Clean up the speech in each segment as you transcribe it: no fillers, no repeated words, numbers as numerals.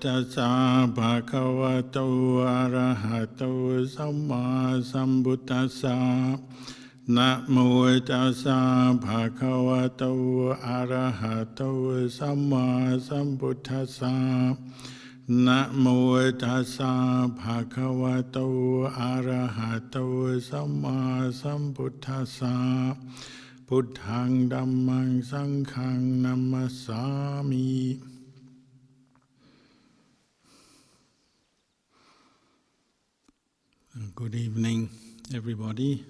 ตัสสะภะคะวะโตอะระหะโตสัมมาสัมพุทธัสสะนะโมตัสสะภะคะวะโตอะระหะโตสัมมาสัมพุทธัสสะนะโมตัสสะภะคะวะโตอะระหะโตสัมมาสัมพุทธัสสะพุทธังธัมมังสังฆังนัมมัสสามิ Good evening, everybody.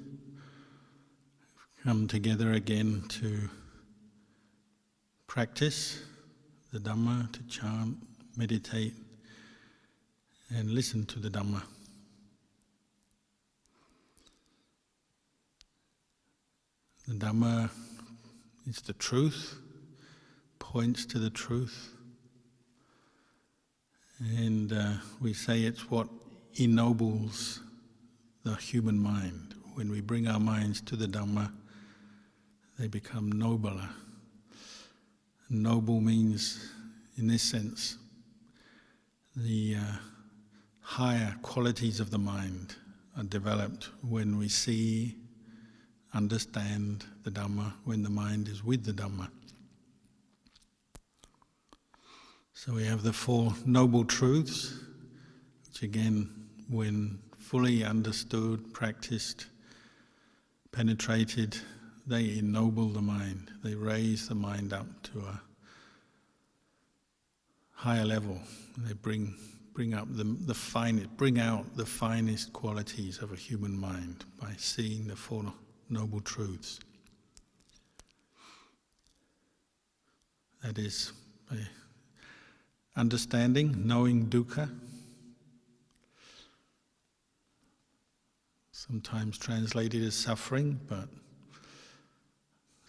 Come together again to practice the Dhamma, to chant, meditate, and listen to the Dhamma. The Dhamma is the truth, points to the truth, and we say it's what ennobles the human mind. When we bring our minds to the Dhamma, they become nobler. Noble means, in this sense, the higher qualities of the mind are developed when we see, understand the Dhamma, when the mind is with the Dhamma. So we have the Four Noble Truths, which again, when fully understood, practiced, penetrated, they ennoble the mind. They raise the mind up to a higher level. They bring out the finest qualities of a human mind by seeing the Four Noble Truths. That is, by understanding, knowing dukkha, sometimes translated as suffering, but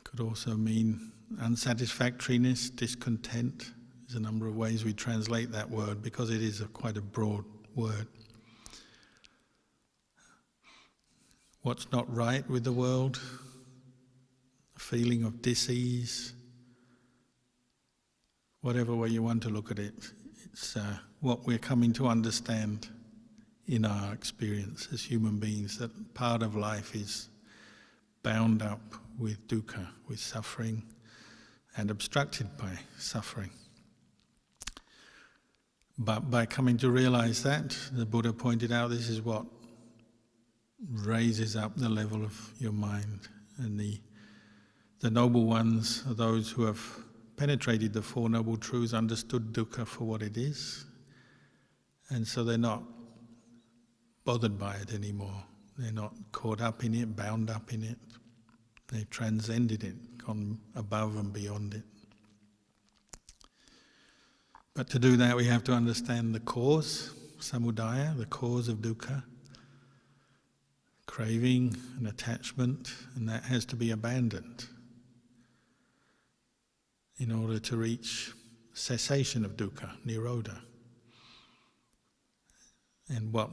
could also mean unsatisfactoriness, discontent. There's a number of ways we translate that word because it is quite a broad word. What's not right with the world, a feeling of dis-ease, whatever way you want to look at it, it's what we're coming to understand in our experience as human beings, that part of life is bound up with dukkha, with suffering, and obstructed by suffering. But by coming to realize that, the Buddha pointed out this is what raises up the level of your mind. And the noble ones are those who have penetrated the Four Noble Truths, understood dukkha for what it is, and so they're not bothered by it anymore. They're not caught up in it, bound up in it. They've transcended it, gone above and beyond it. But to do that we have to understand the cause, samudaya, the cause of dukkha, craving and attachment, and that has to be abandoned in order to reach cessation of dukkha, nirodha. And what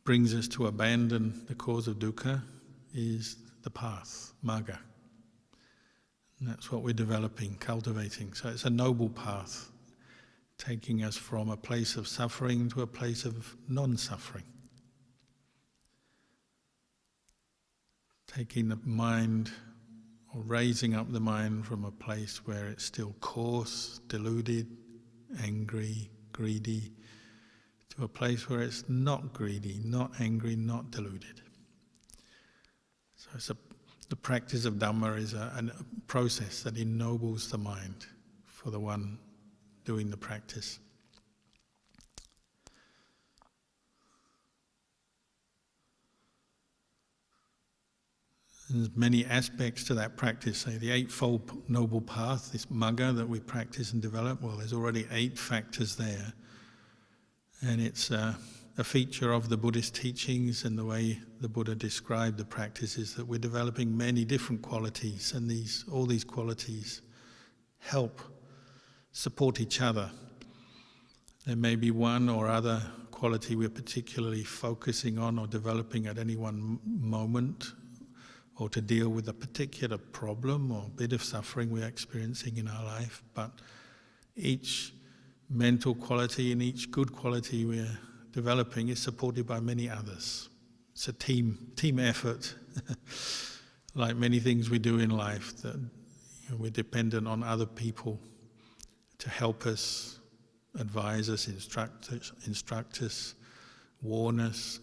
brings us to abandon the cause of dukkha is the path, magga. And that's what we're developing, cultivating. So it's a noble path, taking us from a place of suffering to a place of non-suffering. Taking the mind, or raising up the mind from a place where it's still coarse, deluded, angry, greedy, to a place where it's not greedy, not angry, not deluded. So the practice of Dhamma is a process that ennobles the mind for the one doing the practice. There's many aspects to that practice. Say the Eightfold Noble Path, this magga that we practice and develop, well, there's already 8 factors there. And it's a feature of the Buddhist teachings and the way the Buddha described the practice is that we're developing many different qualities, and all these qualities help support each other. There may be one or other quality we're particularly focusing on or developing at any one moment, or to deal with a particular problem or bit of suffering we're experiencing in our life, but each mental quality, and each good quality we're developing is supported by many others. It's a team effort, like many things we do in life, that we're dependent on other people to help us, advise us, instruct us, warn us.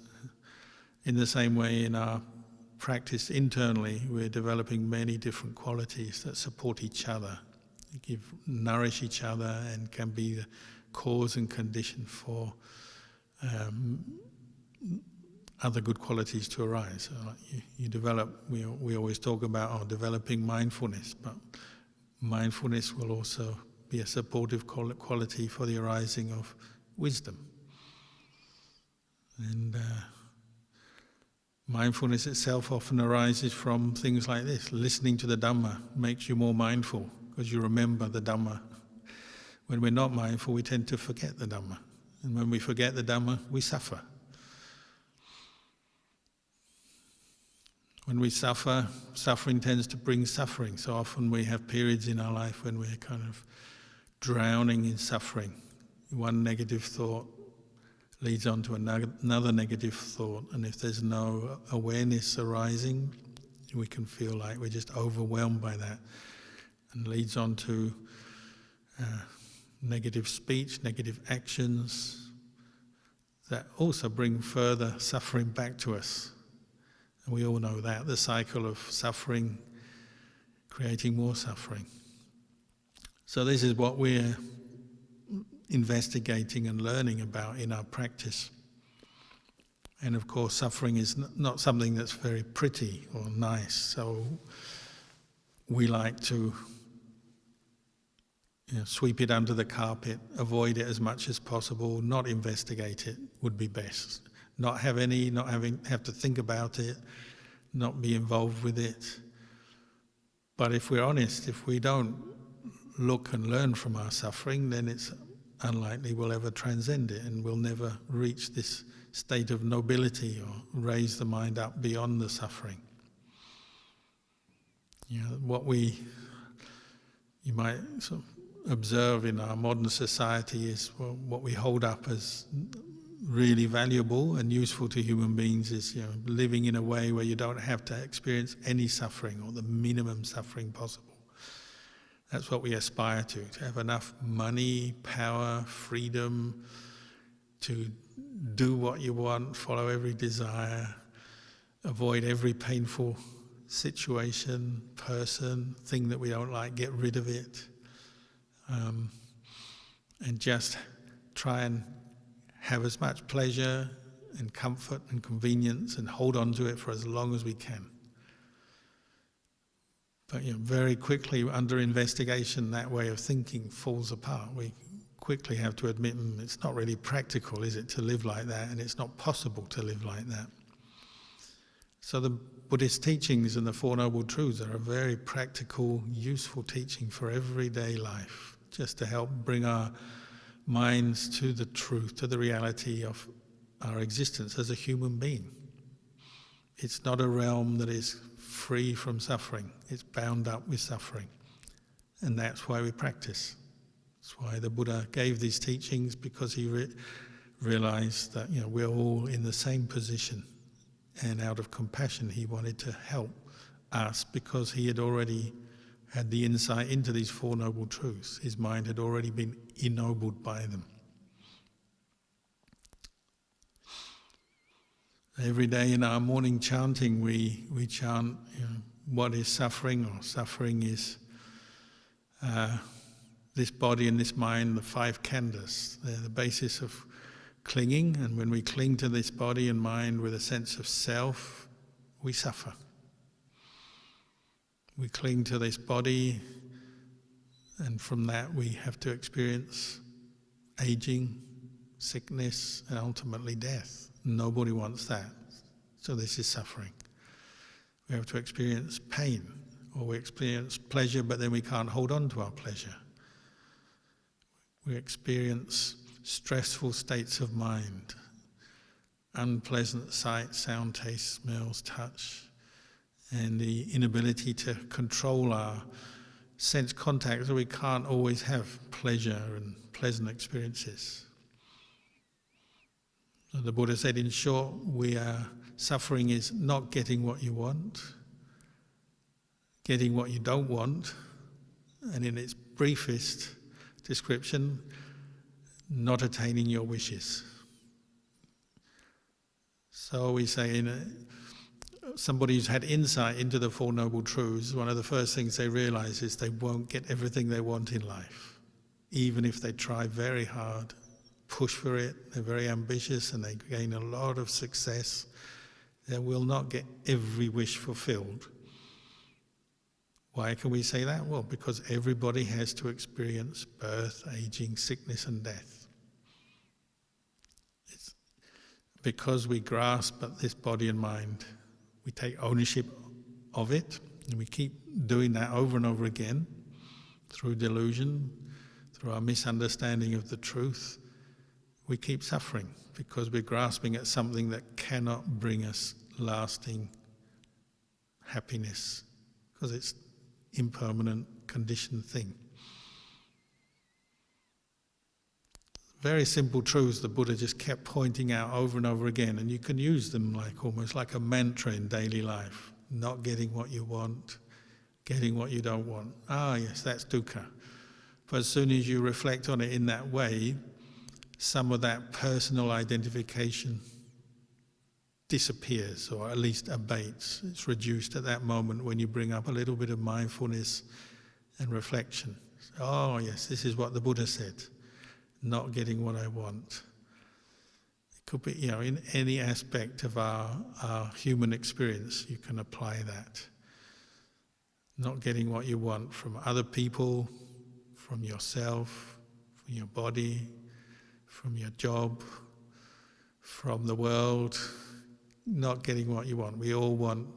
In the same way, in our practice internally, we're developing many different qualities that support each other, nourish each other, and can be the cause and condition for other good qualities to arise. So like you develop, we always talk about developing mindfulness, but mindfulness will also be a supportive quality for the arising of wisdom. And mindfulness itself often arises from things like this. Listening to the Dhamma makes you more mindful because you remember the Dhamma. When we're not mindful, we tend to forget the Dhamma. And when we forget the Dhamma, we suffer. When we suffer, suffering tends to bring suffering. So often we have periods in our life when we're kind of drowning in suffering. One negative thought leads on to another negative thought, and if there's no awareness arising, we can feel like we're just overwhelmed by that, and leads on to negative speech, negative actions that also bring further suffering back to us. And we all know that, the cycle of suffering creating more suffering. So this is what we're investigating and learning about in our practice. And of course, suffering is not something that's very pretty or nice, so we like to sweep it under the carpet, avoid it as much as possible, not investigate it would be best. Not have to think about it, not be involved with it. But if we're honest, if we don't look and learn from our suffering, then it's unlikely we'll ever transcend it, and we'll never reach this state of nobility or raise the mind up beyond the suffering. What you might sort of observe in our modern society is what we hold up as really valuable and useful to human beings is living in a way where you don't have to experience any suffering or the minimum suffering possible. That's what we aspire to have enough money, power, freedom to do what you want, follow every desire, avoid every painful situation, person, thing that we don't like, get rid of it, and just try and have as much pleasure and comfort and convenience and hold on to it for as long as we can. But very quickly, under investigation, that way of thinking falls apart. We quickly have to admit it's not really practical, is it, to live like that, and it's not possible to live like that. So the Buddhist teachings and the Four Noble Truths are a very practical, useful teaching for everyday life, just to help bring our minds to the truth, to the reality of our existence as a human being. It's not a realm that is free from suffering. It's bound up with suffering. And that's why we practice. That's why the Buddha gave these teachings, because he realized that we're all in the same position. And out of compassion, he wanted to help us, because he had already had the insight into these Four Noble Truths. His mind had already been ennobled by them. Every day in our morning chanting, we chant, what is suffering? Or suffering is this body and this mind, the five khandhas. They're the basis of clinging, and when we cling to this body and mind with a sense of self, we suffer. We cling to this body, and from that we have to experience aging, sickness, and ultimately death. Nobody wants that. So this is suffering. We have to experience pain, or we experience pleasure, but then we can't hold on to our pleasure. We experience stressful states of mind, unpleasant sight, sound, taste, smells, touch, and the inability to control our sense contact, so we can't always have pleasure and pleasant experiences. So the Buddha said, in short, suffering is not getting what you want, getting what you don't want, and in its briefest description, not attaining your wishes. So we say, somebody who's had insight into the Four Noble Truths, one of the first things they realize is they won't get everything they want in life. Even if they try very hard, push for it, they're very ambitious and they gain a lot of success, they will not get every wish fulfilled. Why can we say that? Well, because everybody has to experience birth, aging, sickness and death. It's because we grasp at this body and mind, we take ownership of it, and we keep doing that over and over again through delusion, through our misunderstanding of the truth. We keep suffering because we're grasping at something that cannot bring us lasting happiness, because it's impermanent, conditioned thing. Very simple truths the Buddha just kept pointing out over and over again, and you can use them almost like a mantra in daily life. Not getting what you want, getting what you don't want. Ah, yes, that's dukkha. But as soon as you reflect on it in that way, some of that personal identification disappears, or at least abates. It's reduced at that moment when you bring up a little bit of mindfulness and reflection. Oh yes, this is what the Buddha said. Not getting what I want. It could be, in any aspect of our human experience, you can apply that. Not getting what you want from other people, from yourself, from your body, from your job, from the world. Not getting what you want. We all want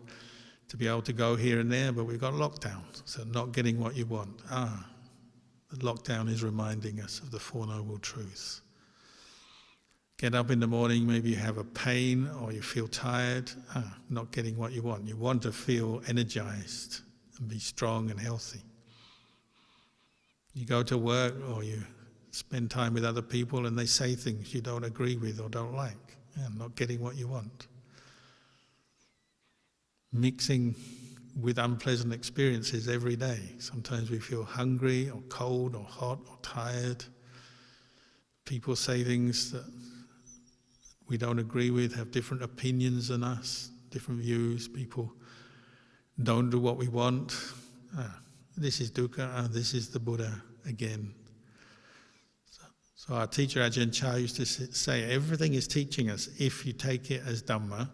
to be able to go here and there, but we've got lockdown. So not getting what you want. The lockdown is reminding us of the Four Noble Truths. Get up in the morning, maybe you have a pain or you feel tired. Not getting what you want. You want to feel energized and be strong and healthy. You go to work or you spend time with other people and they say things you don't agree with or don't like. Not getting what you want. Mixing with unpleasant experiences every day. Sometimes we feel hungry or cold or hot or tired. People say things that we don't agree with, have different opinions than us, different views. People don't do what we want. This is dukkha, this is the Buddha again. So our teacher Ajahn Chah used to say, everything is teaching us if you take it as Dhamma,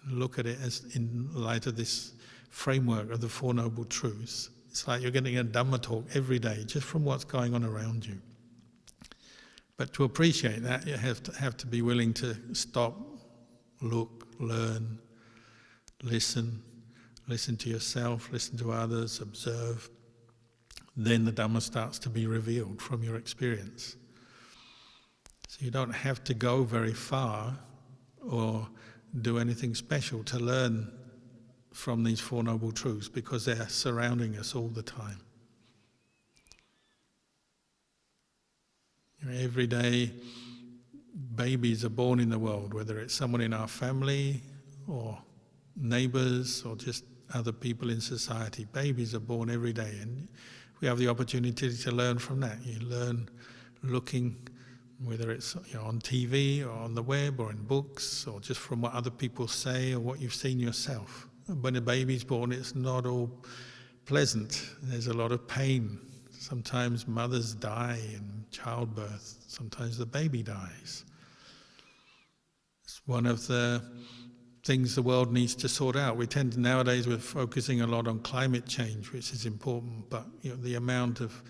look at it as in light of this framework of the Four Noble Truths. It's like you're getting a Dhamma talk every day just from what's going on around you. But to appreciate that, you have to be willing to stop, look, learn, listen to yourself, listen to others, observe. Then the Dhamma starts to be revealed from your experience. So you don't have to go very far or do anything special to learn from these Four Noble Truths, because they're surrounding us all the time. Every day, babies are born in the world, whether it's someone in our family or neighbours or just other people in society. Babies are born every day, and we have the opportunity to learn from that. You learn looking, whether it's on TV or on the web or in books or just from what other people say or what you've seen yourself. When a baby's born, it's not all pleasant. There's a lot of pain. Sometimes mothers die in childbirth. Sometimes the baby dies. It's one of the things the world needs to sort out. We tend to, nowadays, we're focusing a lot on climate change, which is important, but the amount of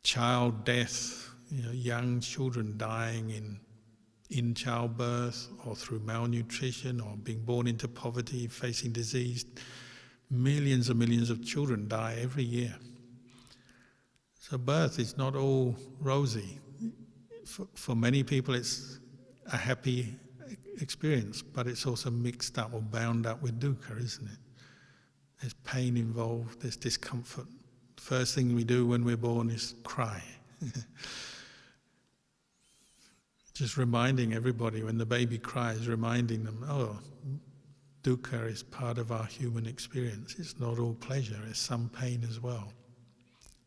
child death, young children dying in childbirth or through malnutrition or being born into poverty, facing disease. Millions and millions of children die every year. So birth is not all rosy. For many people it's a happy experience, but it's also mixed up or bound up with dukkha, isn't it? There's pain involved, there's discomfort. First thing we do when we're born is cry. Just reminding everybody, when the baby cries, reminding them, oh, dukkha is part of our human experience. It's not all pleasure, it's some pain as well.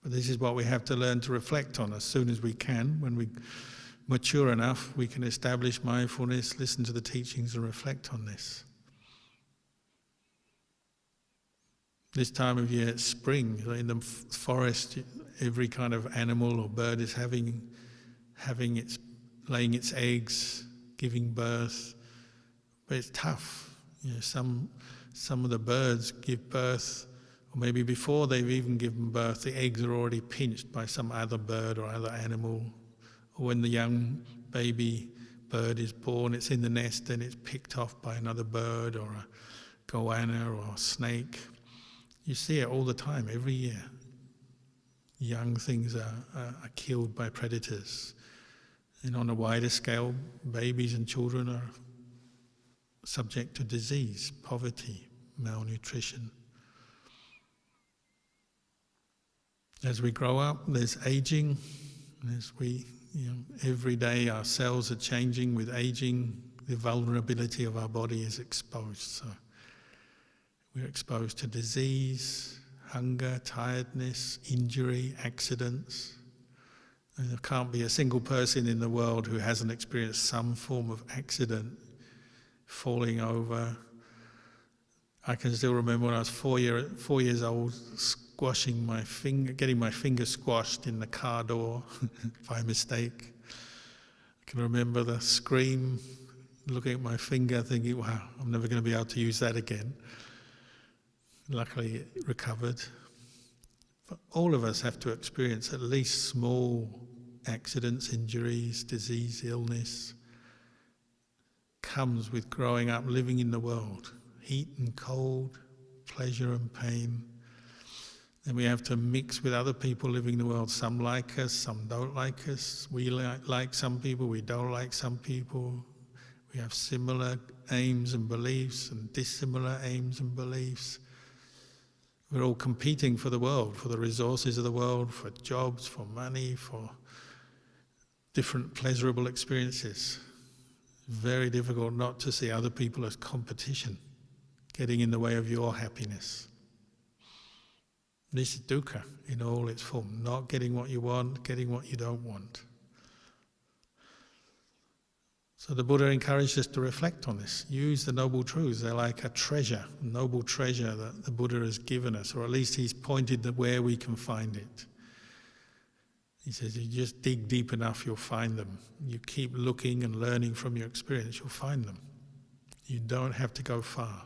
But this is what we have to learn to reflect on as soon as we can. When we mature enough, we can establish mindfulness, listen to the teachings and reflect on this. This time of year, it's spring. In the forest, every kind of animal or bird is laying its eggs, giving birth. But it's tough. Some of the birds give birth, or maybe before they've even given birth, the eggs are already pinched by some other bird or other animal. Or when the young baby bird is born, it's in the nest and it's picked off by another bird or a goanna or a snake. You see it all the time, every year. Young things are killed by predators. And on a wider scale, babies and children are subject to disease, poverty, malnutrition. As we grow up, there's aging. Every day our cells are changing. With aging, the vulnerability of our body is exposed. So we're exposed to disease, hunger, tiredness, injury, accidents. And there can't be a single person in the world who hasn't experienced some form of accident, falling over. I can still remember when I was 4 years old, squashing my finger, getting my finger squashed in the car door by mistake. I can remember the scream, looking at my finger, thinking, wow, I'm never going to be able to use that again. Luckily, it recovered. But all of us have to experience at least small accidents, injuries, disease, illness. Comes with growing up, living in the world. Heat and cold, pleasure and pain. Then we have to mix with other people living in the world. Some like us, some don't like us. We like some people, we don't like some people. We have similar aims and beliefs and dissimilar aims and beliefs. We're all competing for the world, for the resources of the world, for jobs, for money, for different pleasurable experiences. Very difficult not to see other people as competition, getting in the way of your happiness. This is dukkha in all its form, not getting what you want, getting what you don't want. So the Buddha encouraged us to reflect on this. Use the Noble Truths. They're like a treasure, a noble treasure that the Buddha has given us, or at least he's pointed to where we can find it. He says, you just dig deep enough, you'll find them. You keep looking and learning from your experience, you'll find them. You don't have to go far.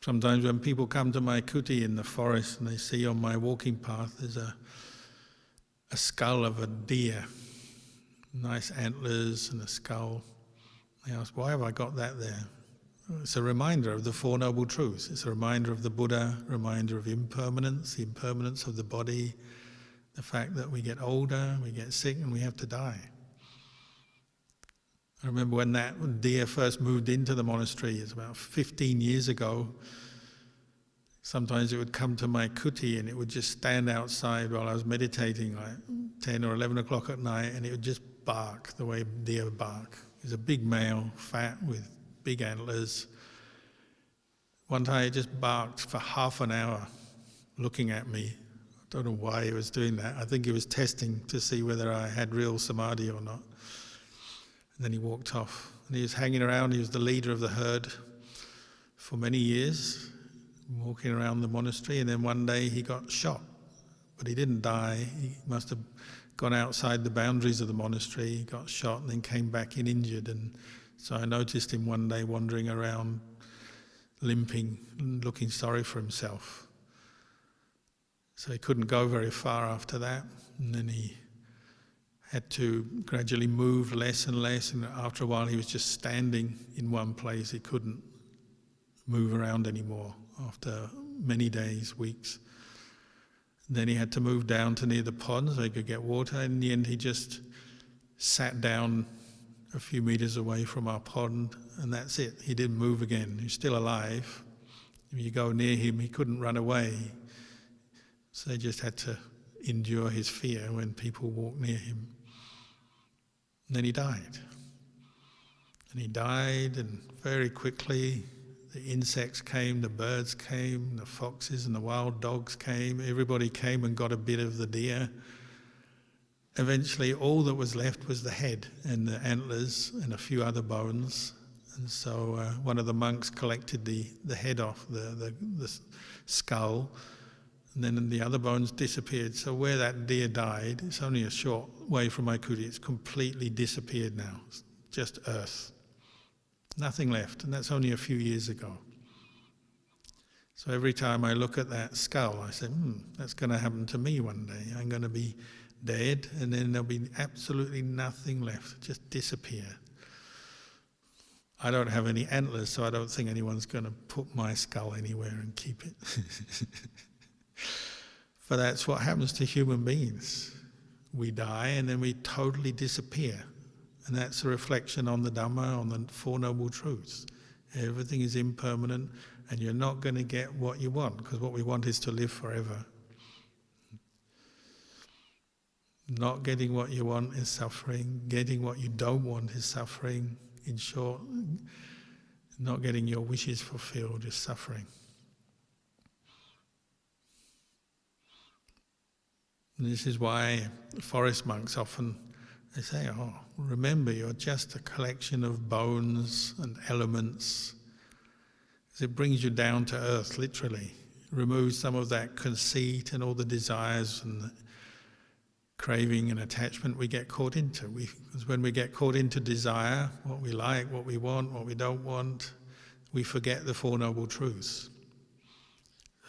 Sometimes when people come to my kuti in the forest and they see on my walking path there's a skull of a deer, nice antlers and a skull. They ask, why have I got that there? It's a reminder of the Four Noble Truths. It's a reminder of the Buddha, a reminder of impermanence, the impermanence of the body, the fact that we get older, we get sick, and we have to die. I remember when that deer first moved into the monastery, it's about 15 years ago. Sometimes it would come to my kuti and it would just stand outside while I was meditating, like 10 or 11 o'clock at night, and it would just bark the way deer bark. It was a big male, fat, with big antlers. One time it just barked for half an hour, looking at me. I don't know why he was doing that. I think he was testing to see whether I had real samadhi or not. And then he walked off. And he was hanging around. He was the leader of the herd for many years, walking around the monastery. And then one day he got shot. But he didn't die. He must have gone outside the boundaries of the monastery. He got shot and then came back in injured. And so I noticed him one day wandering around, limping, looking sorry for himself. So he couldn't go very far after that. And then he had to gradually move less and less, and after a while he was just standing in one place. He couldn't move around anymore after many days, weeks. Then he had to move down to near the pond so he could get water. In the end he just sat down a few meters away from our pond, and that's it. He didn't move again. He's still alive. If you go near him, he couldn't run away. So he just had to endure his fear when people walked near him. And then he died. And he died, and very quickly the insects came, the birds came, the foxes and the wild dogs came. Everybody came and got a bit of the deer. Eventually, all that was left was the head and the antlers and a few other bones. And so one of the monks collected the head off, the skull, and then the other bones disappeared. So where that deer died, it's only a short way from Maikuti, it's completely disappeared now. It's just earth. Nothing left, and that's only a few years ago. So every time I look at that skull, I say, that's going to happen to me one day. I'm going to be dead, and then there'll be absolutely nothing left, just disappear. I don't have any antlers, so I don't think anyone's going to put my skull anywhere and keep it. But that's what happens to human beings. We die and then we totally disappear. And that's a reflection on the Dhamma, on the Four Noble Truths. Everything is impermanent, and you're not going to get what you want, because what we want is to live forever. Not getting what you want is suffering. Getting what you don't want is suffering. In short, not getting your wishes fulfilled is suffering. And this is why forest monks often, they say, remember, you're just a collection of bones and elements. Because it brings you down to earth, literally. Removes some of that conceit and all the desires and the craving and attachment we get caught into. Because when we get caught into desire, what we like, what we want, what we don't want, we forget the Four Noble Truths.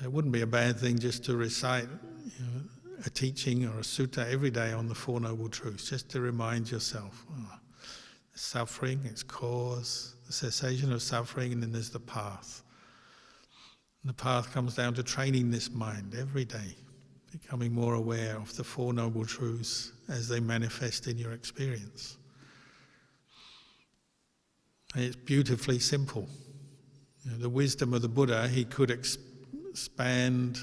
It wouldn't be a bad thing just to recite a teaching or a sutta every day on the Four Noble Truths, just to remind yourself, suffering, its cause, the cessation of suffering, and then there's the path. And the path comes down to training this mind every day, becoming more aware of the Four Noble Truths as they manifest in your experience. And it's beautifully simple. The wisdom of the Buddha, he could expand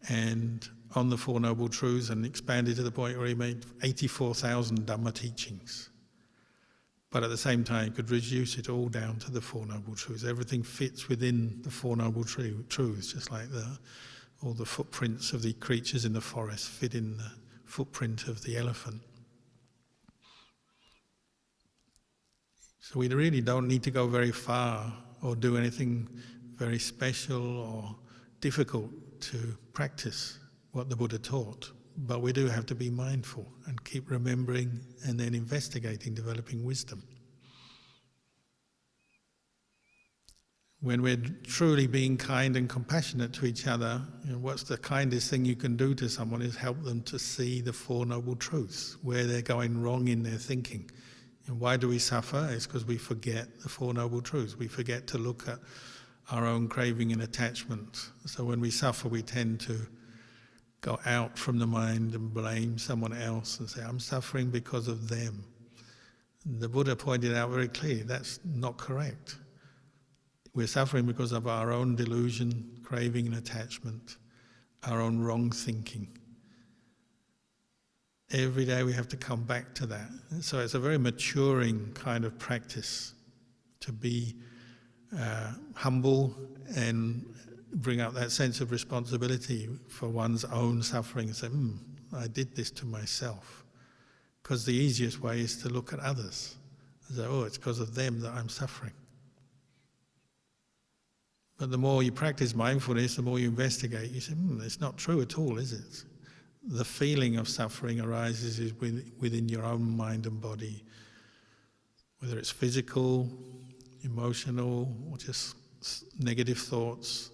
and on the Four Noble Truths and expanded to the point where he made 84,000 Dhamma teachings. But at the same time, he could reduce it all down to the Four Noble Truths. Everything fits within the Four Noble Truths, just like all the footprints of the creatures in the forest fit in the footprint of the elephant. So we really don't need to go very far or do anything very special or difficult to practice what the Buddha taught. But we do have to be mindful and keep remembering and then investigating, developing wisdom. When we're truly being kind and compassionate to each other, what's the kindest thing you can do to someone is help them to see the Four Noble Truths, where they're going wrong in their thinking. And why do we suffer? It's because we forget the Four Noble Truths. We forget to look at our own craving and attachment. So when we suffer, we tend to go out from the mind and blame someone else and say, I'm suffering because of them. The Buddha pointed out very clearly, that's not correct. We're suffering because of our own delusion, craving and attachment, our own wrong thinking. Every day we have to come back to that. So it's a very maturing kind of practice to be humble and bring out that sense of responsibility for one's own suffering and say, I did this to myself. Because the easiest way is to look at others and say, it's because of them that I'm suffering. But the more you practice mindfulness, the more you investigate, you say, it's not true at all, is it? The feeling of suffering arises within your own mind and body, whether it's physical, emotional, or just negative thoughts,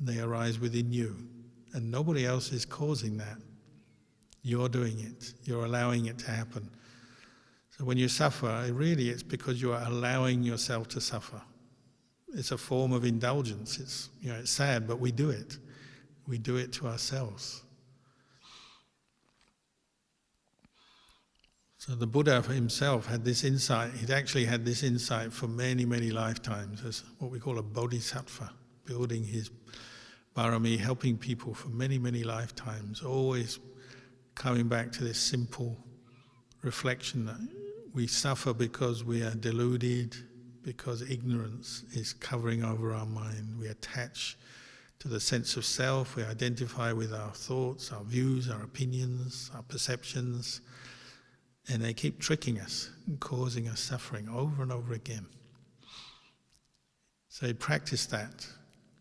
they arise within you. And nobody else is causing that. You're doing it. You're allowing it to happen. So when you suffer, really it's because you are allowing yourself to suffer. It's a form of indulgence. It's sad, but we do it. We do it to ourselves. So the Buddha himself had this insight. He'd actually had this insight for many, many lifetimes as what we call a bodhisattva, building his parami, helping people for many, many lifetimes, always coming back to this simple reflection that we suffer because we are deluded, because ignorance is covering over our mind. We attach to the sense of self, we identify with our thoughts, our views, our opinions, our perceptions, and they keep tricking us and causing us suffering over and over again. So he practiced that,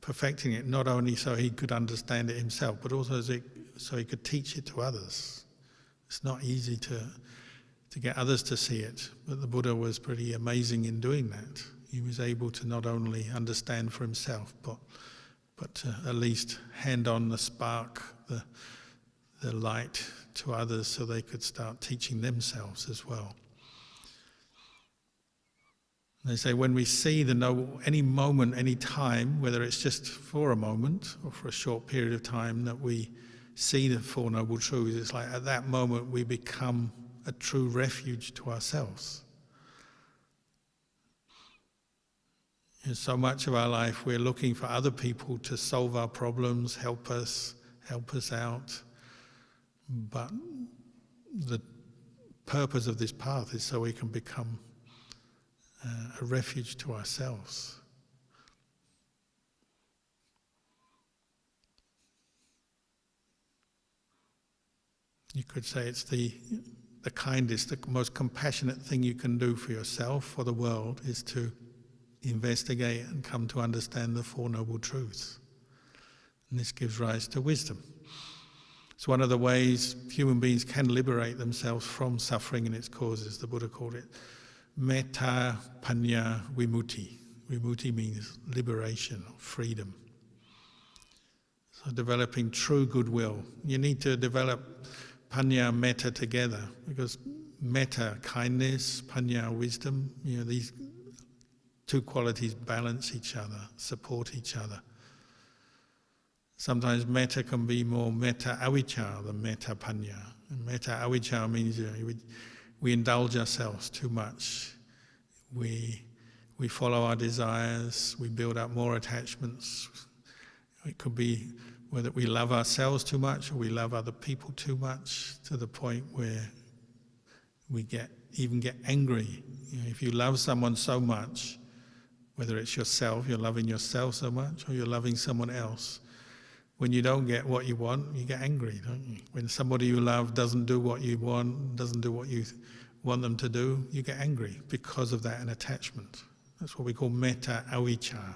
perfecting it not only so he could understand it himself, but also so he could teach it to others. It's not easy to get others to see it, but the Buddha was pretty amazing in doing that. He was able to not only understand for himself, but at least hand on the spark, the light to others so they could start teaching themselves as well. They say when we see any moment, any time, whether it's just for a moment or for a short period of time that we see the Four Noble Truths, it's like at that moment we become a true refuge to ourselves. In so much of our life we're looking for other people to solve our problems, help us out. But the purpose of this path is so we can become a refuge to ourselves. You could say it's the kindest, the most compassionate thing you can do for yourself, for the world, is to investigate and come to understand the Four Noble Truths. And this gives rise to wisdom. It's one of the ways human beings can liberate themselves from suffering and its causes. The Buddha called it metta panya vimutti. Vimutti means liberation, freedom. So developing true goodwill. You need to develop panya and metta together, because metta, kindness, panya, wisdom, these two qualities balance each other, support each other. Sometimes metta can be more metta avijja than metta panya. And metta avijja means we indulge ourselves too much. We follow our desires, we build up more attachments. It could be whether we love ourselves too much or we love other people too much, to the point where we even get angry. If you love someone so much, whether it's yourself, you're loving yourself so much, or you're loving someone else, when you don't get what you want, you get angry, don't you? When somebody you love doesn't do what you want, doesn't do what you want them to do, you get angry because of that, an attachment. That's what we call metta avijja,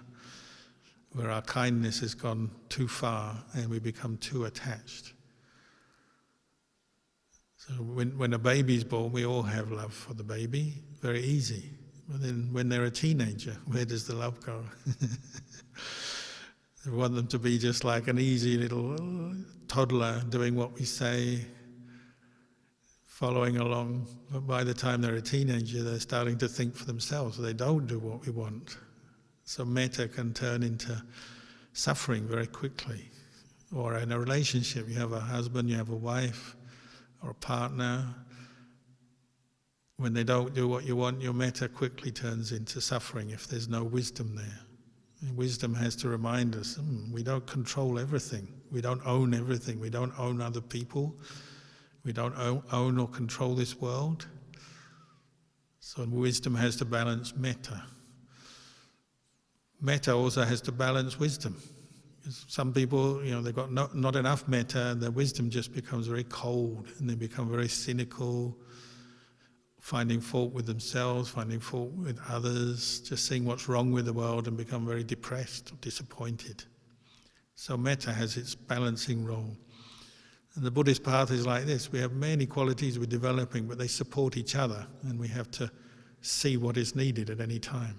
where our kindness has gone too far and we become too attached. So when a baby's born, we all have love for the baby, very easy. But then when they're a teenager, where does the love go? We want them to be just like an easy little toddler doing what we say, following along. But by the time they're a teenager, they're starting to think for themselves. They don't do what we want. So metta can turn into suffering very quickly. Or in a relationship, you have a husband, you have a wife, or a partner. When they don't do what you want, your metta quickly turns into suffering if there's no wisdom there. And wisdom has to remind us, we don't control everything. We don't own everything. We don't own other people. We don't own or control this world. So wisdom has to balance metta. Metta also has to balance wisdom. Some people, they've got not enough metta, and their wisdom just becomes very cold, and they become very cynical, finding fault with themselves, finding fault with others, just seeing what's wrong with the world and become very depressed or disappointed. So metta has its balancing role. And the Buddhist path is like this. We have many qualities we're developing, but they support each other, and we have to see what is needed at any time.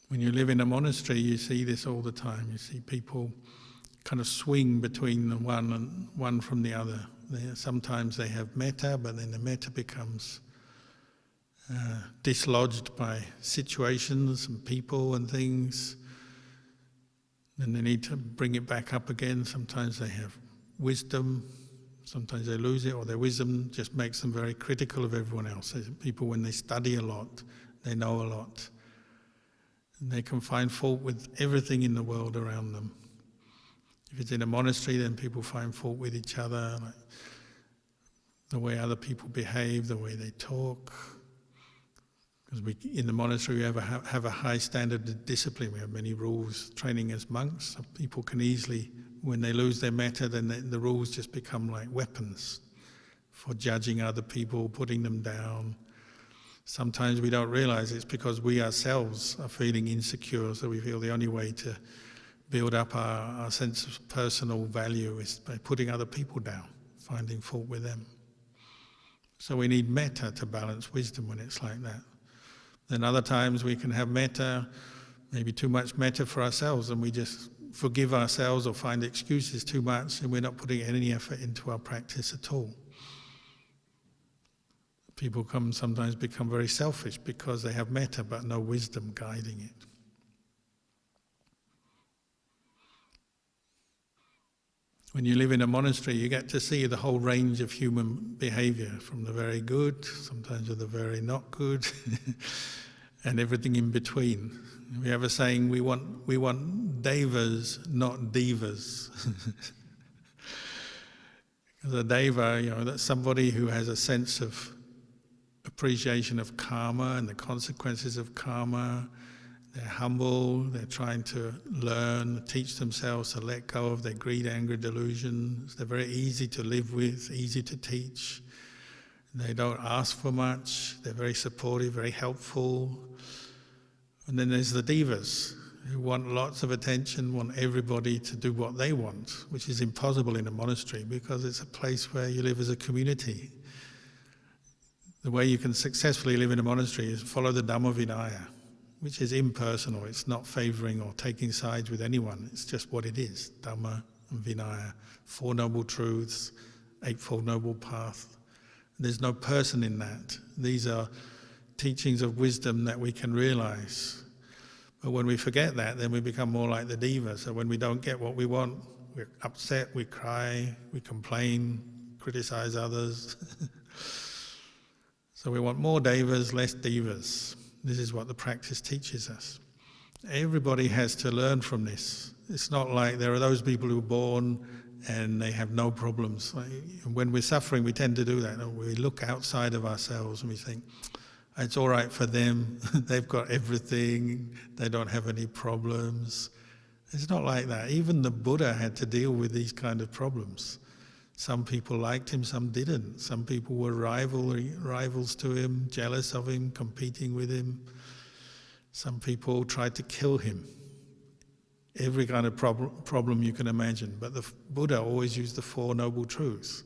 When you live in a monastery, you see this all the time. You see people kind of swing between the one and one from the other. Sometimes they have metta, but then the metta becomes dislodged by situations and people and things. Then they need to bring it back up again. Sometimes they have wisdom, sometimes they lose it, or their wisdom just makes them very critical of everyone else. People, when they study a lot, they know a lot. And they can find fault with everything in the world around them. If it's in a monastery, then people find fault with each other, like the way other people behave, the way they talk. Because in the monastery we have a high standard of discipline. We have many rules. Training as monks, so people can easily, when they lose their metta, then the rules just become like weapons for judging other people, putting them down. Sometimes we don't realize it's because we ourselves are feeling insecure, so we feel the only way to build up our sense of personal value is by putting other people down, finding fault with them. So we need metta to balance wisdom when it's like that. Then other times we can have metta, maybe too much metta for ourselves, and we just forgive ourselves or find excuses too much, and we're not putting any effort into our practice at all. People sometimes become very selfish because they have metta but no wisdom guiding it. When you live in a monastery, you get to see the whole range of human behavior, from the very good, sometimes to the very not good, and everything in between. We have a saying, we want devas, not divas. Because a deva, that's somebody who has a sense of appreciation of karma and the consequences of karma. They're humble, they're trying to learn, teach themselves to let go of their greed, anger, delusions. They're very easy to live with, easy to teach. They don't ask for much, they're very supportive, very helpful. And then there's the divas, who want lots of attention, want everybody to do what they want, which is impossible in a monastery because it's a place where you live as a community. The way you can successfully live in a monastery is follow the Dhamma Vinaya, which is impersonal. It's not favouring or taking sides with anyone. It's just what it is. Dhamma and Vinaya, Four Noble Truths, Eightfold Noble Path. There's no person in that. These are teachings of wisdom that we can realise. But when we forget that, then we become more like the diva. So when we don't get what we want, we're upset, we cry, we complain, criticise others. So we want more devas, less divas. This is what the practice teaches us. Everybody has to learn from this. It's not like there are those people who are born and they have no problems. When we're suffering, we tend to do that. We look outside of ourselves and we think, it's all right for them, they've got everything, they don't have any problems. It's not like that. Even the Buddha had to deal with these kind of problems. Some people liked him, some didn't. Some people were rivals to him, jealous of him, competing with him. Some people tried to kill him. Every kind of problem you can imagine. But the Buddha always used the Four Noble Truths.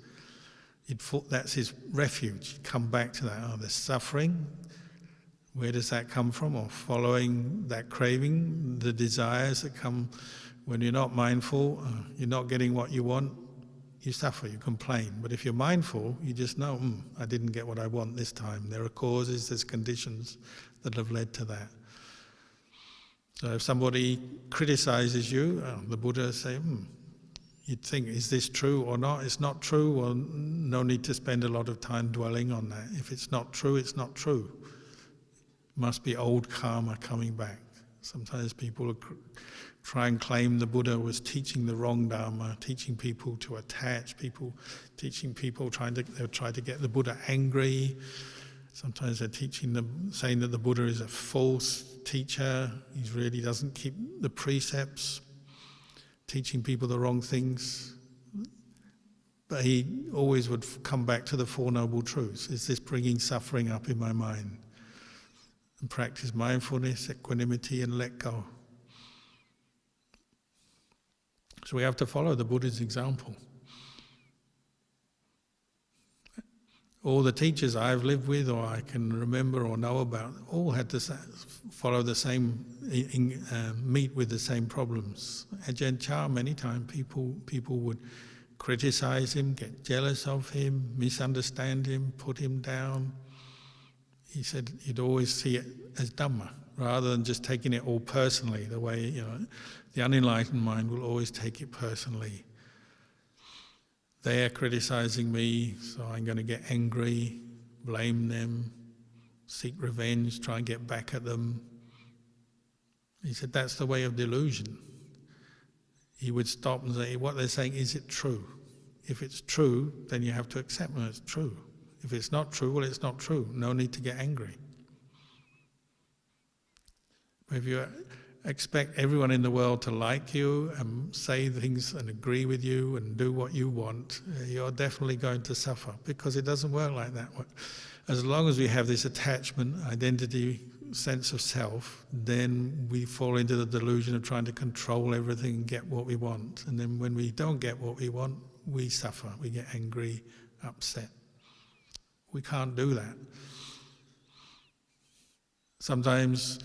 That's his refuge. Come back to that. There's suffering. Where does that come from? Or following that craving, the desires that come when you're not mindful, you're not getting what you want. You suffer, you complain. But if you're mindful, you just know, I didn't get what I want this time. There are causes, there's conditions that have led to that. So if somebody criticizes you, the Buddha say, you'd think, is this true or not? It's not true, well, no need to spend a lot of time dwelling on that. If it's not true, it's not true. It must be old karma coming back. Sometimes people try and claim the Buddha was teaching the wrong Dharma, teaching people to attach, teaching people, they'll try to get the Buddha angry. Sometimes they're saying that the Buddha is a false teacher, he really doesn't keep the precepts, teaching people the wrong things. But he always would come back to the Four Noble Truths. Is this bringing suffering up in my mind? And practice mindfulness, equanimity, and let go. So we have to follow the Buddha's example. All the teachers I've lived with or I can remember or know about all had to follow the same, meet with the same problems. Ajahn Chah, many times people would criticize him, get jealous of him, misunderstand him, put him down. he said you'd always see it as Dhamma, rather than just taking it all personally, the way, the unenlightened mind will always take it personally. They're criticizing me, so I'm going to get angry, blame them, seek revenge, try and get back at them. He said that's the way of delusion. He would stop and say, what they're saying, is it true? If it's true, then you have to accept that it's true. If it's not true, well, it's not true. No need to get angry. If you expect everyone in the world to like you and say things and agree with you and do what you want, you're definitely going to suffer, because it doesn't work like that. As long as we have this attachment, identity, sense of self, then we fall into the delusion of trying to control everything and get what we want. And then when we don't get what we want, we suffer, we get angry, upset. We can't do that. Sometimes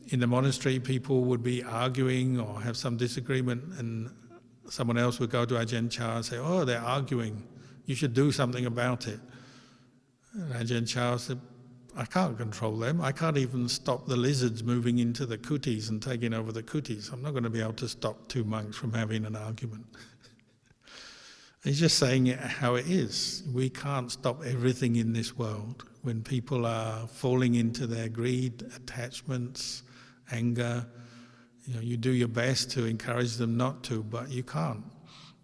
in the monastery, people would be arguing or have some disagreement, and someone else would go to Ajahn Chah and say, oh, they're arguing, you should do something about it. And Ajahn Chah said, I can't control them. I can't even stop the lizards moving into the kutis and taking over the kutis. I'm not going to be able to stop two monks from having an argument. He's just saying it how it is. We can't stop everything in this world. When people are falling into their greed, attachments, anger, you do your best to encourage them not to, but you can't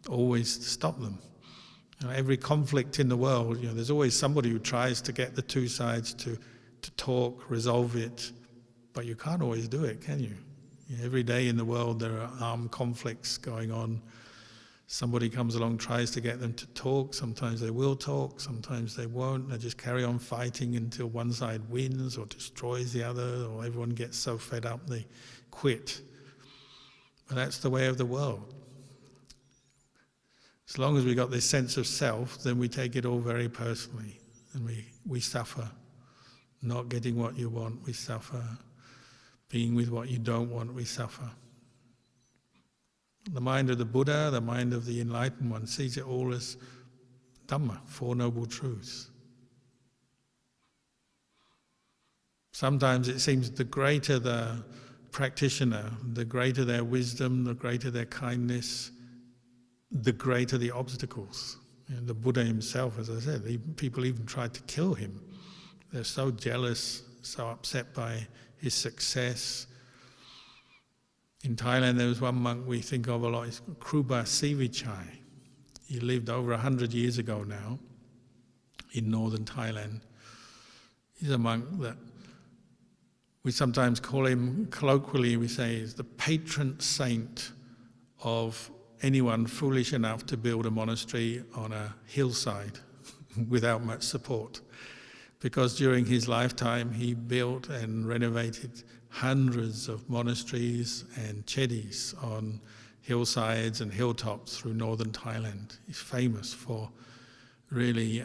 always stop them. Every conflict in the world, there's always somebody who tries to get the two sides to talk, resolve it, but you can't always do it, can you? Every day in the world there are armed conflicts going on. Somebody comes along, tries to get them to talk. Sometimes they will talk, sometimes they won't. They just carry on fighting until one side wins or destroys the other, or everyone gets so fed up they quit. But that's the way of the world. As long as we got this sense of self, then we take it all very personally, and we suffer. Not getting what you want, we suffer. Being with what you don't want, we suffer. The mind of the Buddha, the mind of the enlightened one, sees it all as Dhamma, Four Noble Truths. Sometimes it seems the greater the practitioner, the greater their wisdom, the greater their kindness, the greater the obstacles. The Buddha himself, as I said, people even tried to kill him. They're so jealous, so upset by his success. In Thailand, there was one monk we think of a lot, it's Kruba Siwichai. He lived over 100 years ago now in northern Thailand. He's a monk that we sometimes call him, colloquially we say, is the patron saint of anyone foolish enough to build a monastery on a hillside without much support. Because during his lifetime he built and renovated hundreds of monasteries and chedis on hillsides and hilltops through northern Thailand. He's famous for really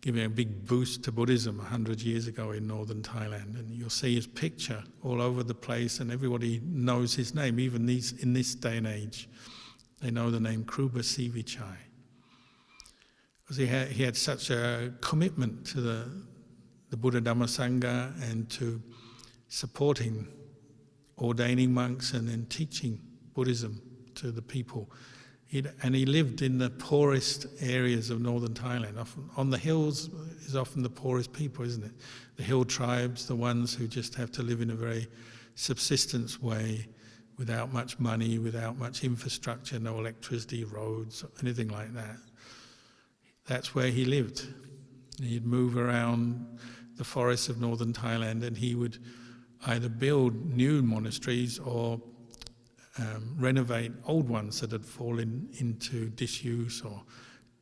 giving a big boost to Buddhism 100 years ago in northern Thailand. And you'll see his picture all over the place, and everybody knows his name, even in this day and age. They know the name Kruba Siwichai. Because he had such a commitment to the Buddha Dhamma Sangha and to supporting ordaining monks and then teaching Buddhism to the people. And he lived in the poorest areas of northern Thailand. Often, on the hills is often the poorest people, isn't it? The hill tribes, the ones who just have to live in a very subsistence way, without much money, without much infrastructure, no electricity, roads, anything like that. That's where he lived. He'd move around the forests of northern Thailand, and he would either build new monasteries or renovate old ones that had fallen into disuse, or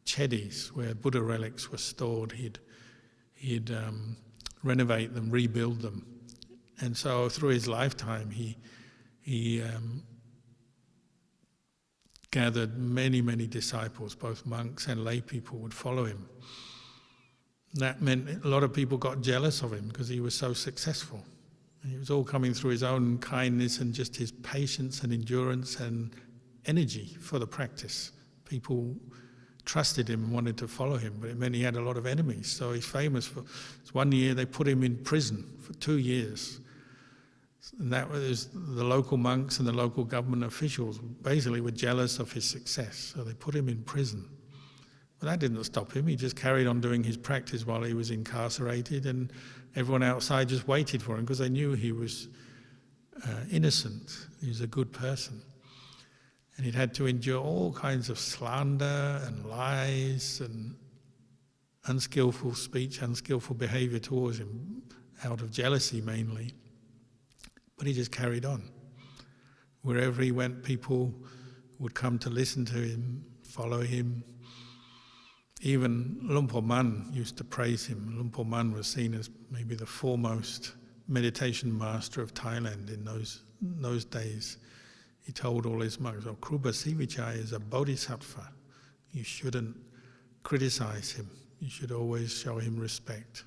chedis where Buddha relics were stored. He'd renovate them, rebuild them. And so through his lifetime he gathered many, many disciples, both monks and lay people would follow him. That meant a lot of people got jealous of him because he was so successful. And it was all coming through his own kindness and just his patience and endurance and energy for the practice. People trusted him and wanted to follow him, but it meant he had a lot of enemies. So he's famous for, 1 year they put him in prison for 2 years. And that was the local monks and the local government officials basically were jealous of his success, so they put him in prison. But that didn't stop him. He just carried on doing his practice while he was incarcerated, and everyone outside just waited for him because they knew he was innocent. He was a good person. And he'd had to endure all kinds of slander and lies and unskillful speech, unskillful behavior towards him, out of jealousy mainly. But he just carried on. Wherever he went, people would come to listen to him, follow him. Even Luang Por Man used to praise him. Luang Por Man was seen as maybe the foremost meditation master of Thailand in those days. He told all his monks, "Oh, Kruba Siwichai is a bodhisattva. You shouldn't criticize him. You should always show him respect."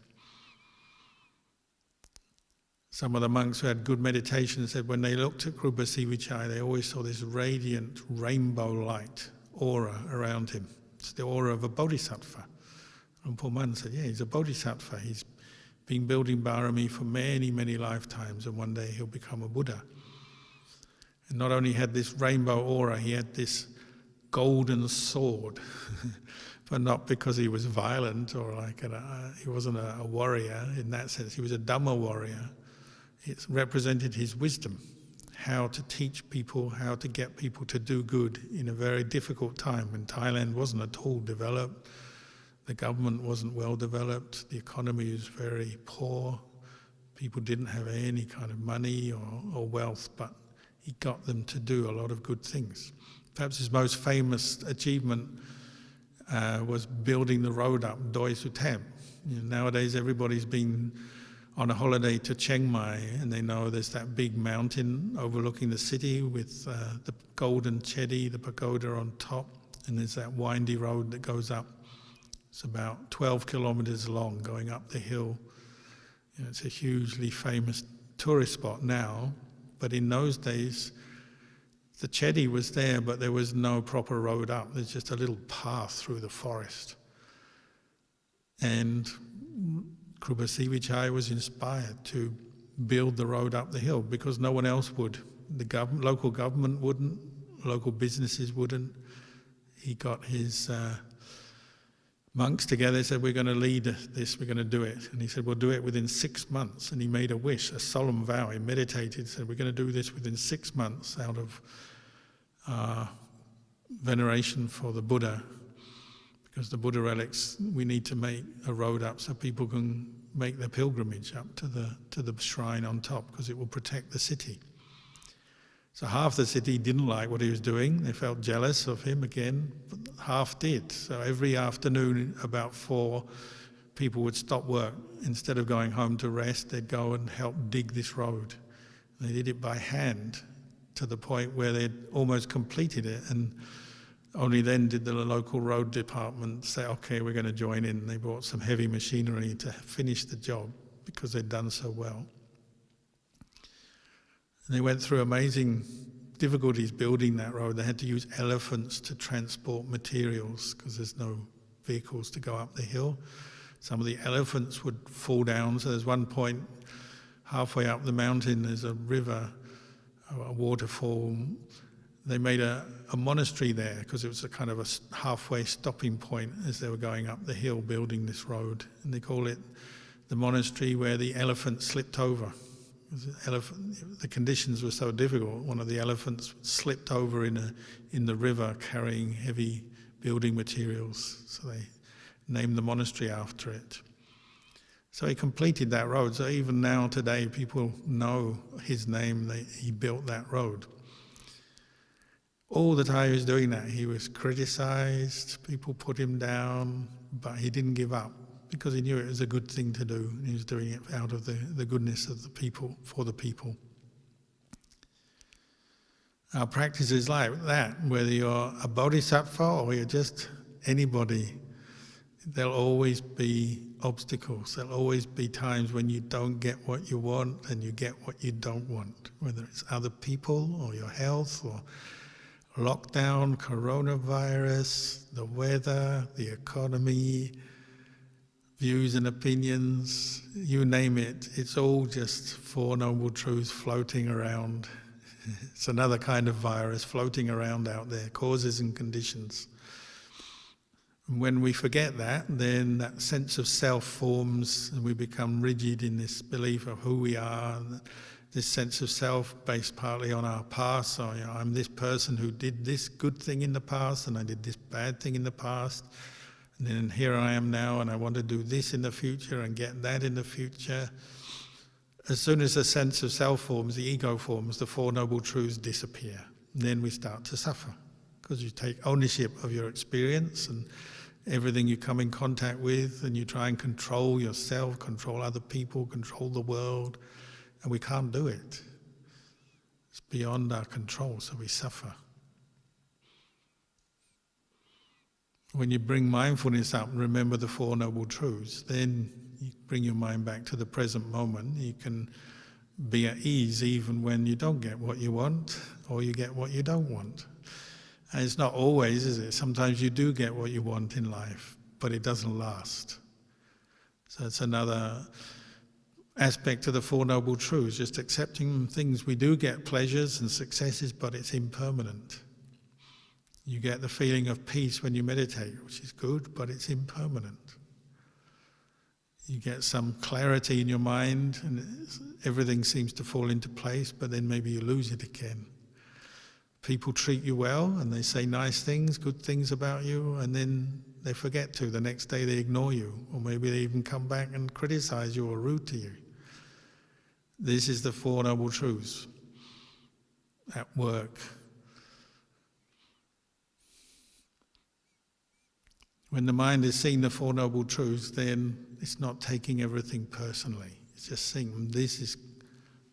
Some of the monks who had good meditation said when they looked at Kruba Siwichai, they always saw this radiant rainbow light aura around him. It's the aura of a bodhisattva. Luang Por Man said, yeah, he's a bodhisattva. He's been building Bharami for many, many lifetimes, and one day he'll become a Buddha. And not only had this rainbow aura, he had this golden sword, but not because he was violent or he wasn't a warrior in that sense. He was a Dhamma warrior. It represented his wisdom, how to teach people, how to get people to do good in a very difficult time when Thailand wasn't at all developed, the government wasn't well developed, the economy was very poor, people didn't have any kind of money or wealth, but he got them to do a lot of good things. Perhaps his most famous achievement was building the road up Doi Suthep. Nowadays everybody's been on a holiday to Chiang Mai and they know there's that big mountain overlooking the city with the golden chedi, the pagoda on top, and there's that windy road that goes up. It's about 12 kilometers long going up the hill. It's a hugely famous tourist spot now, but in those days the chedi was there, but there was no proper road up. There's just a little path through the forest. And Kruba Siwichai was inspired to build the road up the hill because no one else would. The local government wouldn't, local businesses wouldn't. He got his monks together, said, we're going to lead this, we're going to do it. And he said, we'll do it within 6 months. And he made a wish, a solemn vow. He meditated, said, we're going to do this within 6 months out of veneration for the Buddha. Because the Buddha relics, we need to make a road up so people can make their pilgrimage up to the shrine on top, because it will protect the city. So half the city didn't like what he was doing. They felt jealous of him again, but half did. So every afternoon about 4, people would stop work. Instead of going home to rest, they'd go and help dig this road. They did it by hand to the point where they'd almost completed it, and only then did the local road department say, okay, we're going to join in. They brought some heavy machinery to finish the job because they'd done so well. And they went through amazing difficulties building that road. They had to use elephants to transport materials because there's no vehicles to go up the hill. Some of the elephants would fall down. So there's one point halfway up the mountain, there's a river, a waterfall. They made a monastery there because it was a kind of a halfway stopping point as they were going up the hill building this road. And they call it the monastery where the elephant slipped over. The conditions were so difficult. One of the elephants slipped over in the river carrying heavy building materials. So they named the monastery after it. So he completed that road. So even now today people know his name. He built that road. All the time he was doing that, he was criticized, people put him down, but he didn't give up because he knew it was a good thing to do. He was doing it out of the goodness of the people, for the people. Our practice is like that, whether you're a bodhisattva or you're just anybody, there'll always be obstacles. There'll always be times when you don't get what you want and you get what you don't want, whether it's other people or your health or lockdown, coronavirus, the weather, the economy, views and opinions, you name it, it's all just Four Noble Truths floating around. It's another kind of virus floating around out there, causes and conditions. And when we forget that, then that sense of self forms and we become rigid in this belief of who we are. And this sense of self based partly on our past. So, I'm this person who did this good thing in the past and I did this bad thing in the past. And then here I am now and I want to do this in the future and get that in the future. As soon as the sense of self forms, the ego forms, the Four Noble Truths disappear. And then we start to suffer because you take ownership of your experience and everything you come in contact with, and you try and control yourself, control other people, control the world, and we can't do it. It's beyond our control, so we suffer. When you bring mindfulness up and remember the Four Noble Truths, then you bring your mind back to the present moment. You can be at ease even when you don't get what you want or you get what you don't want. And it's not always, is it? Sometimes you do get what you want in life, but it doesn't last. So it's another aspect of the Four Noble Truths, just accepting things. We do get pleasures and successes, but it's impermanent. You get the feeling of peace when you meditate, which is good, but it's impermanent. You get some clarity in your mind and everything seems to fall into place, but then maybe you lose it again. People treat you well and they say nice things, good things about you, and then they forget to. The next day they ignore you, or maybe they even come back and criticize you or rude to you. This is the Four Noble Truths at work. When the mind is seeing the Four Noble Truths, then it's not taking everything personally. It's just seeing this is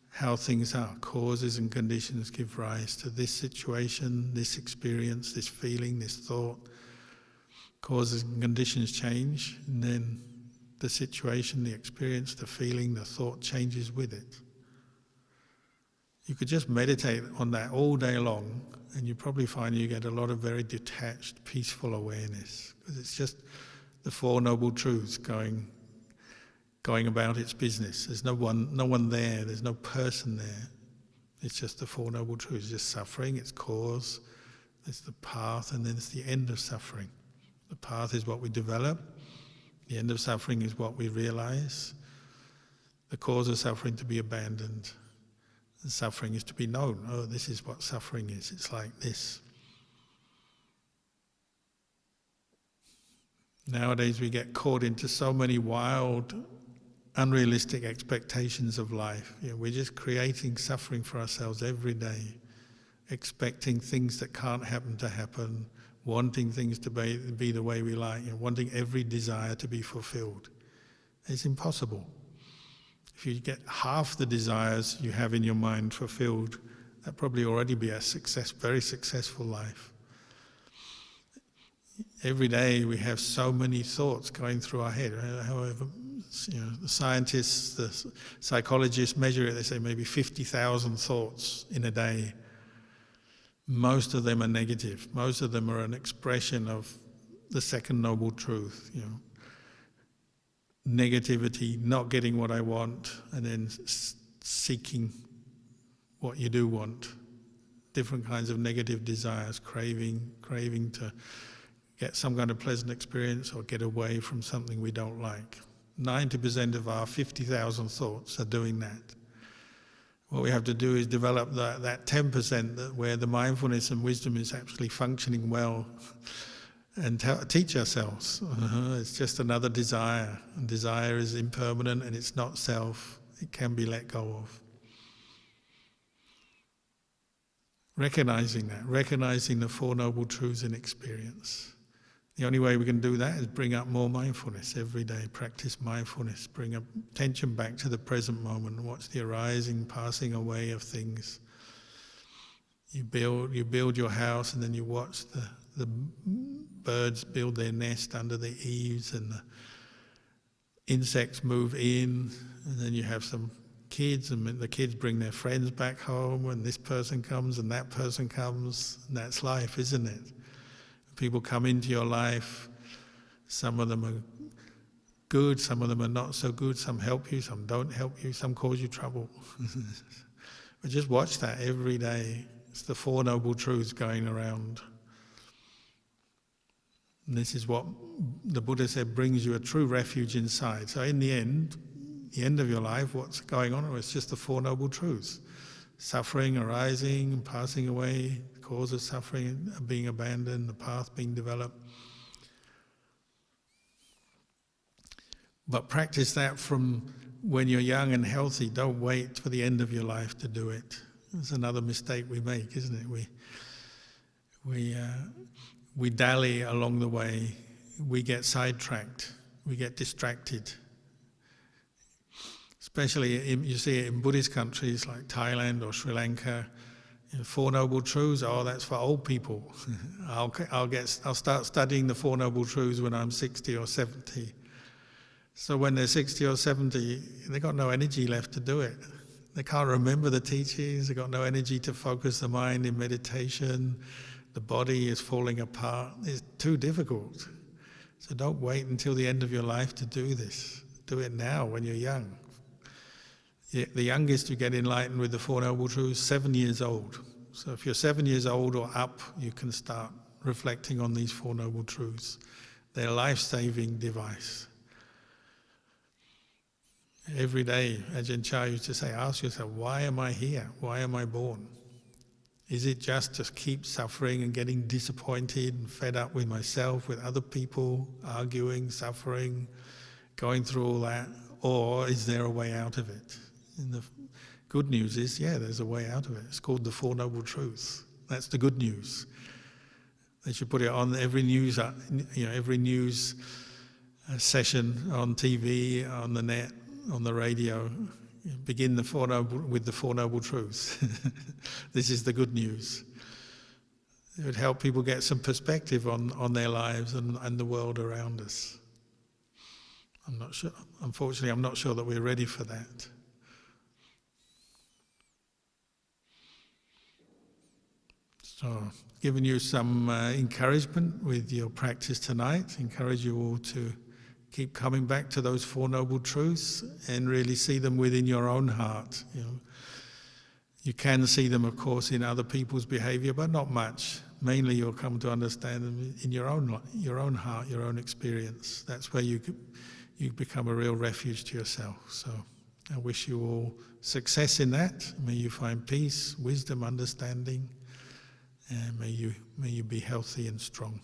how things are. Causes and conditions give rise to this situation, this experience, this feeling, this thought. Causes and conditions change, and then the situation, the experience, the feeling, the thought changes with it. You could just meditate on that all day long, and you probably find you get a lot of very detached, peaceful awareness, because it's just the Four Noble Truths going about its business. There's no one there, there's no person there. It's just the Four Noble Truths, just suffering, its cause, there's the path, and then it's the end of suffering. The path is what we develop, the end of suffering is what we realize, the cause of suffering to be abandoned, and suffering is to be known. Oh, this is what suffering is, it's like this. Nowadays we get caught into so many wild, unrealistic expectations of life. We're just creating suffering for ourselves every day, expecting things that can't happen to happen, wanting things to be the way we like, wanting every desire to be fulfilled. It's impossible. If you get half the desires you have in your mind fulfilled, that'd probably already be a very successful life. Every day we have so many thoughts going through our head. However, the scientists, the psychologists measure it, they say maybe 50,000 thoughts in a day. Most of them are negative. Most of them are an expression of the Second Noble Truth. Negativity, not getting what I want, and then seeking what you do want. Different kinds of negative desires, craving to get some kind of pleasant experience or get away from something we don't like. 90% of our 50,000 thoughts are doing that. What we have to do is develop that 10% where the mindfulness and wisdom is actually functioning well, and teach ourselves. It's just another desire. And desire is impermanent and it's not self. It can be let go of. Recognizing that, recognizing the Four Noble Truths in experience. The only way we can do that is bring up more mindfulness every day, practice mindfulness, bring attention back to the present moment, watch the arising, passing away of things. You build your house and then you watch the birds build their nest under the eaves and the insects move in, and then you have some kids, and the kids bring their friends back home, and this person comes and that person comes, and that's life, isn't it? People come into your life, some of them are good, some of them are not so good, some help you, some don't help you, some cause you trouble. But just watch that every day. It's the Four Noble Truths going around. And this is what the Buddha said brings you a true refuge inside. So in the end of your life, what's going on? It's just the Four Noble Truths. Suffering arising, passing away, the cause of suffering being abandoned, the path being developed. But practice that from when you're young and healthy. Don't wait for the end of your life to do it. It's another mistake we make, isn't it? We dally along the way. We get sidetracked. We get distracted. Especially, you see it in Buddhist countries like Thailand or Sri Lanka. Four Noble Truths, that's for old people. I'll start studying the Four Noble Truths when I'm 60 or 70. So when they're 60 or 70, they've got no energy left to do it. They can't remember the teachings, they've got no energy to focus the mind in meditation, the body is falling apart. It's too difficult. So don't wait until the end of your life to do this. Do it now when you're young. The youngest you get enlightened with the Four Noble Truths, 7 years old. So if you're 7 years old or up, you can start reflecting on these Four Noble Truths. They're a life-saving device. Every day, Ajahn Chah used to say, ask yourself, why am I here? Why am I born? Is it just to keep suffering and getting disappointed and fed up with myself, with other people, arguing, suffering, going through all that? Or is there a way out of it? And the good news is, there's a way out of it. It's called the Four Noble Truths. That's the good news. They should put it on every news, every news session on TV, on the net, on the radio. Begin with the Four Noble Truths. This is the good news. It would help people get some perspective on their lives and the world around us. I'm not sure. Unfortunately, I'm not sure that we're ready for that. So, giving you some encouragement with your practice tonight. Encourage you all to keep coming back to those Four Noble Truths and really see them within your own heart. You can see them, of course, in other people's behaviour, but not much. Mainly, you'll come to understand them in your own heart, your own experience. That's where you become a real refuge to yourself. So, I wish you all success in that. May you find peace, wisdom, understanding, and may you be healthy and strong.